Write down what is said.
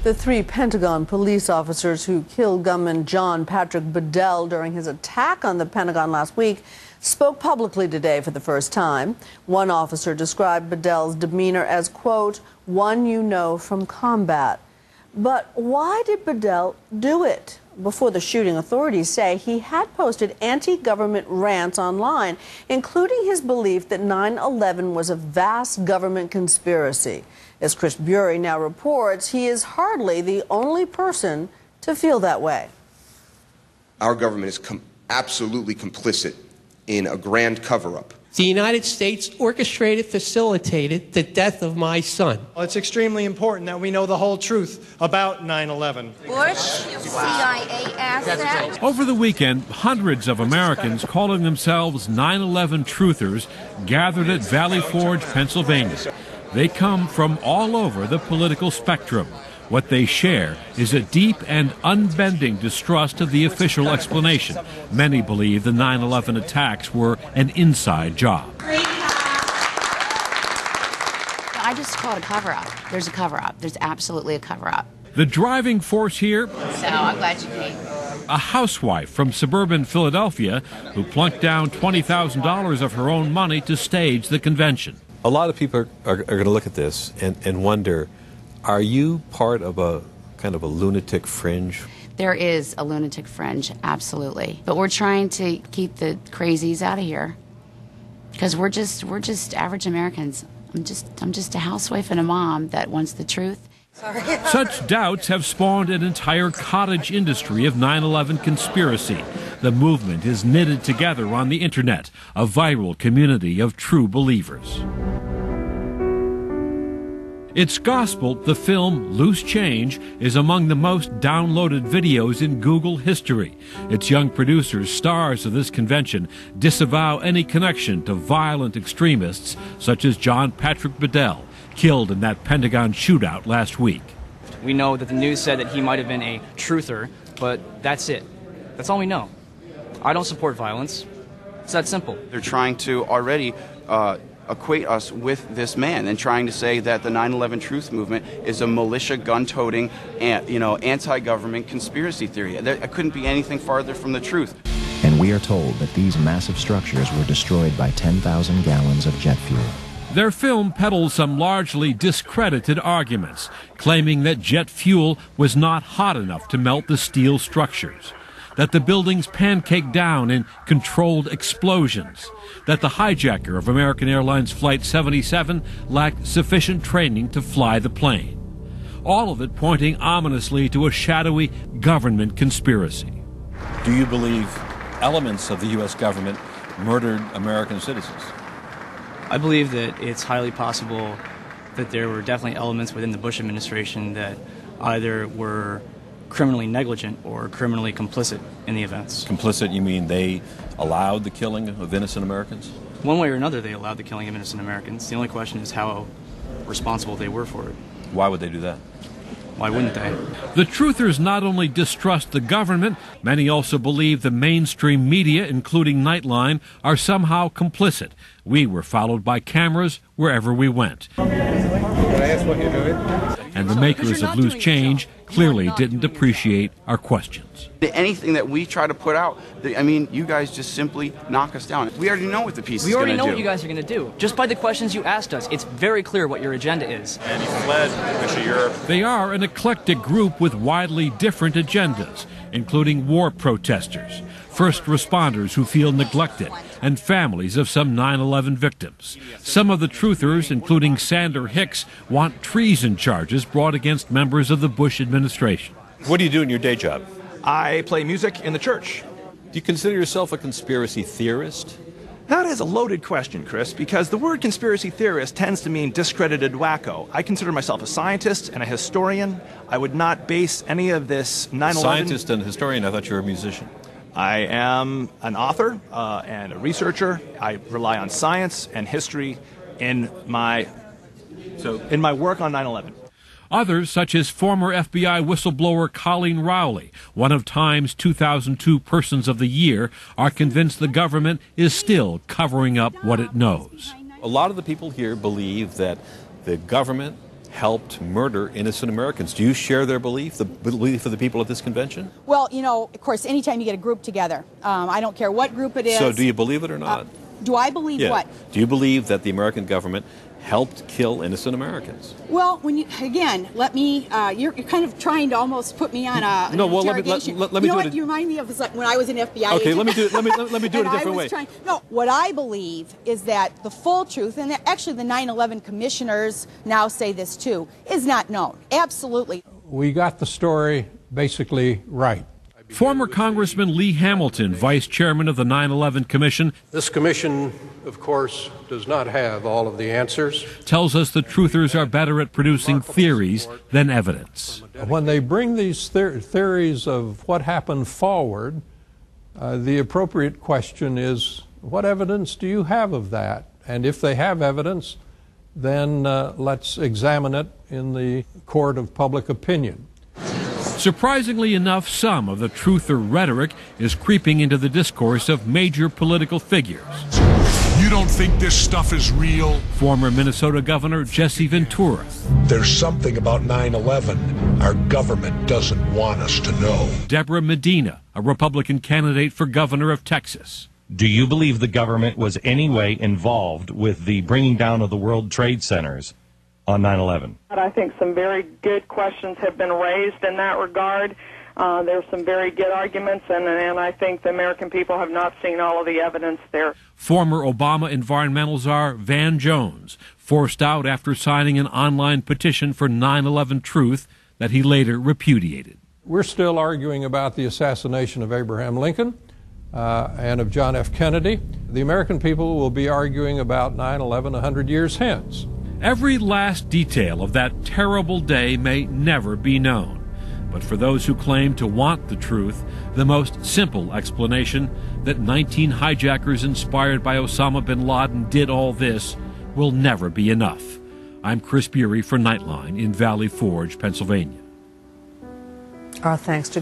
The 3 Pentagon police officers who killed gunman John Patrick Bedell during his attack on the Pentagon last week spoke publicly today for the first time. One officer described Bedell's demeanor as, quote, one you know from combat. But why did Bedell do it? Before the shooting, authorities say he had posted anti-government rants online, including his belief that 9/11 was a vast government conspiracy. As Chris Bury now reports, he is hardly the only person to feel that way. Our government is absolutely complicit in a grand cover-up. The United States orchestrated, facilitated the death of my son. Well, it's extremely important that we know the whole truth about 9/11. Bush, CIA asset. Over the weekend, hundreds of Americans calling themselves 9/11 truthers gathered at Valley Forge, Pennsylvania. They come from all over the political spectrum. What they share is a deep and unbending distrust of the official explanation. Many believe the 9/11 attacks were an inside job. I just call it a cover-up. There's a cover-up. There's absolutely a cover-up. The driving force here? So I'm glad you came. A housewife from suburban Philadelphia who plunked down $20,000 of her own money to stage the convention. A lot of people are going to look at this and wonder, are you part of a kind of a lunatic fringe? There is a lunatic fringe, absolutely. But we're trying to keep the crazies out of here because we're just average Americans. I'm just a housewife and a mom that wants the truth. Such doubts have spawned an entire cottage industry of 9/11 conspiracy. The movement is knitted together on the internet, a viral community of true believers. Its gospel, the film Loose Change, is among the most downloaded videos in Google history. Its young producers, stars of this convention, disavow any connection to violent extremists such as John Patrick Bedell, killed in that Pentagon shootout last week. We know that the news said that he might have been a truther, but that's it. That's all we know. I don't support violence. It's that simple. They're trying to already equate us with this man and trying to say that the 9/11 truth movement is a militia, gun-toting, anti-government conspiracy theory. It couldn't be anything farther from the truth. And we are told that these massive structures were destroyed by 10,000 gallons of jet fuel. Their film peddles some largely discredited arguments, claiming that jet fuel was not hot enough to melt the steel structures, that the buildings pancaked down in controlled explosions, that the hijacker of American Airlines Flight 77 lacked sufficient training to fly the plane. All of it pointing ominously to a shadowy government conspiracy. Do you believe elements of the U.S. government murdered American citizens? I believe that it's highly possible that there were definitely elements within the Bush administration that either were criminally negligent or criminally complicit in the events. Complicit, you mean they allowed the killing of innocent Americans? One way or another, they allowed the killing of innocent Americans. The only question is how responsible they were for it. Why would they do that? Why wouldn't they? The truthers not only distrust the government, many also believe the mainstream media, including Nightline, are somehow complicit. We were followed by cameras wherever we went. Can I ask what you're doing? And the makers of Loose Change clearly didn't appreciate our questions. Anything that we try to put out, you guys just simply knock us down. We already know what the piece is going to do. We already know what you guys are going to do. Just by the questions you asked us, it's very clear what your agenda is. And he fled to Europe. They are an eclectic group with widely different agendas, including war protesters, first responders who feel neglected, and families of some 9/11 victims. Some of the truthers, including Sander Hicks, want treason charges brought against members of the Bush administration. What do you do in your day job? I play music in the church. Do you consider yourself a conspiracy theorist? That is a loaded question, Chris, because the word conspiracy theorist tends to mean discredited wacko. I consider myself a scientist and a historian. I would not base any of this 9/11... Scientist and historian? I thought you were a musician. I am an author and a researcher. I rely on science and history in my work on 9/11. Others, such as former FBI whistleblower Colleen Rowley, one of Time's 2002 Persons of the Year, are convinced the government is still covering up what it knows. A lot of the people here believe that the government helped murder innocent Americans. Do you share their belief, the belief of the people at this convention? Well, you know, of course, anytime you get a group together, I don't care what group it is. So do you believe it or not? Do I believe what? Do you believe that the American government helped kill innocent Americans? Well, when you, again, let me, you're kind of trying to almost put me on a no, well, interrogation. let me you know do what? it. You remind me of like when I was an FBI Okay, agent. let me do it. Let me do it a different way. No, what I believe is that the full truth, and actually the 9/11 commissioners now say this too, is not known. Absolutely. We got the story basically right. Former Congressman Lee Hamilton, vice chairman of the 9/11 Commission, This commission, of course, does not have all of the answers. tells us the truthers are better at producing theories than evidence. When they bring these theories of what happened forward, the appropriate question is, what evidence do you have of that? And if they have evidence, then let's examine it in the court of public opinion. Surprisingly enough, some of the truther rhetoric is creeping into the discourse of major political figures. You don't think this stuff is real? Former Minnesota Governor Jesse Ventura. There's something about 9/11 our government doesn't want us to know. Deborah Medina, a Republican candidate for governor of Texas. Do you believe the government was any way involved with the bringing down of the World Trade Centers on 9/11? I think some very good questions have been raised in that regard. There's some very good arguments, and I think the American people have not seen all of the evidence there. Former Obama environmental czar Van Jones, forced out after signing an online petition for 9/11 truth that he later repudiated. We're still arguing about the assassination of Abraham Lincoln and of John F. Kennedy. The American people will be arguing about 9/11 100 years hence. Every last detail of that terrible day may never be known. But for those who claim to want the truth, the most simple explanation that 19 hijackers inspired by Osama bin Laden did all this will never be enough. I'm Chris Bury for Nightline in Valley Forge, Pennsylvania. Our thanks to